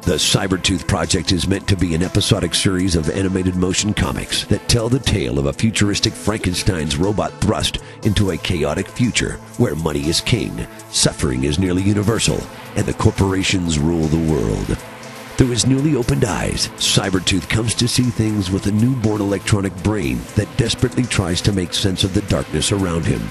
The Cybertooth project is meant to be an episodic series of animated motion comics that tell the tale of a futuristic Frankenstein's robot thrust into a chaotic future where money is king, suffering is nearly universal, and the corporations rule the world. Through his newly opened eyes, Cybertooth comes to see things with a newborn electronic brain that desperately tries to make sense of the darkness around him.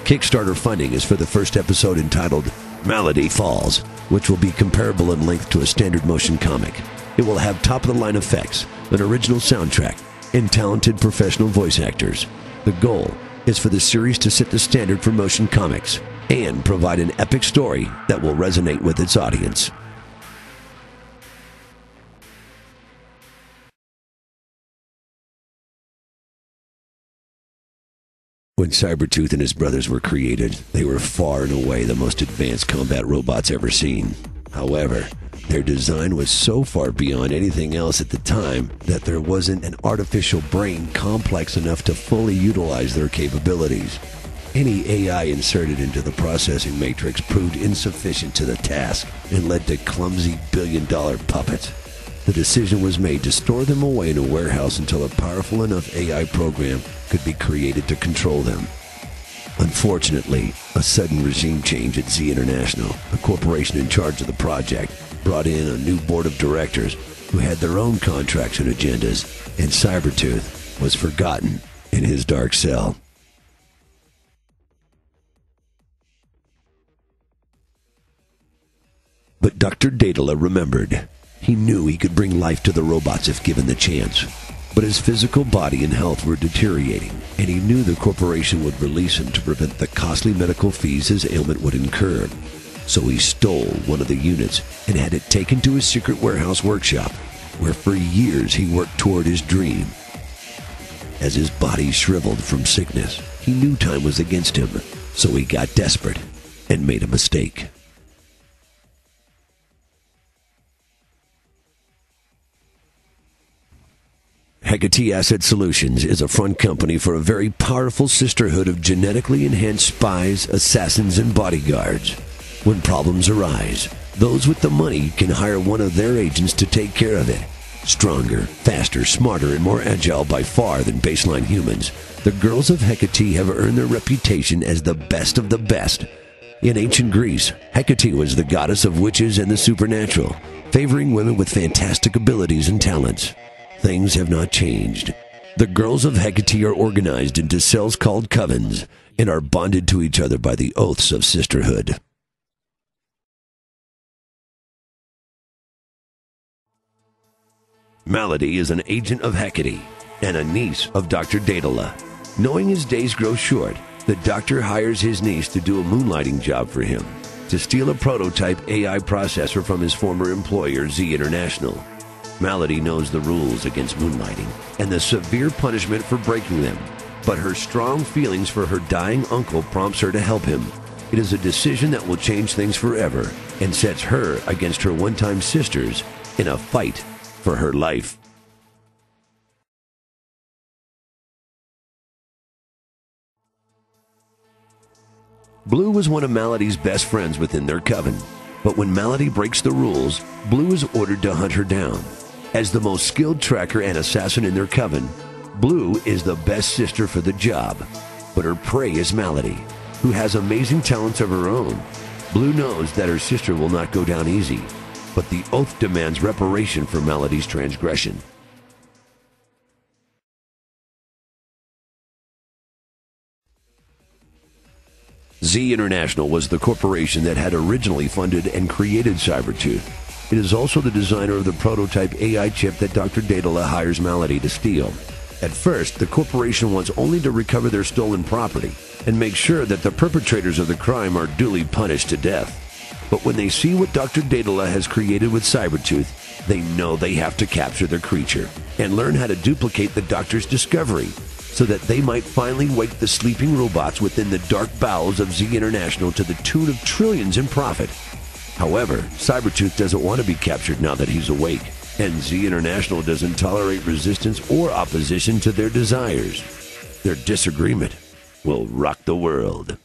Kickstarter funding is for the first episode entitled Malady Falls, which will be comparable in length to a standard motion comic. It will have top-of-the-line effects, an original soundtrack, and talented professional voice actors. The goal is for the series to set the standard for motion comics and provide an epic story that will resonate with its audience. When Cybertooth and his brothers were created, they were far and away the most advanced combat robots ever seen. However, their design was so far beyond anything else at the time that there wasn't an artificial brain complex enough to fully utilize their capabilities. Any AI inserted into the processing matrix proved insufficient to the task and led to clumsy billion-dollar puppets. The decision was made to store them away in a warehouse until a powerful enough AI program could be created to control them. Unfortunately, a sudden regime change at Z International, the corporation in charge of the project, brought in a new board of directors who had their own contracts and agendas, and Cybertooth was forgotten in his dark cell. But Dr. Daedala remembered. He knew he could bring life to the robots if given the chance. But his physical body and health were deteriorating, and he knew the corporation would release him to prevent the costly medical fees his ailment would incur. So he stole one of the units and had it taken to his secret warehouse workshop, where for years he worked toward his dream. As his body shriveled from sickness, he knew time was against him, so he got desperate and made a mistake. Hecate Asset Solutions is a front company for a very powerful sisterhood of genetically enhanced spies, assassins, and bodyguards. When problems arise, those with the money can hire one of their agents to take care of it. Stronger, faster, smarter, and more agile by far than baseline humans, the girls of Hecate have earned their reputation as the best of the best. In ancient Greece, Hecate was the goddess of witches and the supernatural, favoring women with fantastic abilities and talents. Things have not changed. The girls of Hecate are organized into cells called covens and are bonded to each other by the oaths of sisterhood. Malady is an agent of Hecate and a niece of Dr. Daedala. Knowing his days grow short, the doctor hires his niece to do a moonlighting job for him, to steal a prototype AI processor from his former employer, Z International. Malady knows the rules against moonlighting and the severe punishment for breaking them, but her strong feelings for her dying uncle prompts her to help him. It is a decision that will change things forever and sets her against her one-time sisters in a fight for her life. Blue was one of Malady's best friends within their coven, but when Malady breaks the rules, Blue is ordered to hunt her down. As the most skilled tracker and assassin in their coven, Blue is the best sister for the job, but her prey is Malady, who has amazing talents of her own. Blue knows that her sister will not go down easy, but the oath demands reparation for Malady's transgression. Z International was the corporation that had originally funded and created Cybertooth. It is also the designer of the prototype AI chip that Dr. Daedala hires Malady to steal. At first, the corporation wants only to recover their stolen property and make sure that the perpetrators of the crime are duly punished to death. But when they see what Dr. Daedala has created with Cybertooth, they know they have to capture the creature and learn how to duplicate the doctor's discovery. so that they might finally wake the sleeping robots within the dark bowels of Z International to the tune of trillions in profit. However, Cybertooth doesn't want to be captured now that he's awake, and Z International doesn't tolerate resistance or opposition to their desires. Their disagreement will rock the world.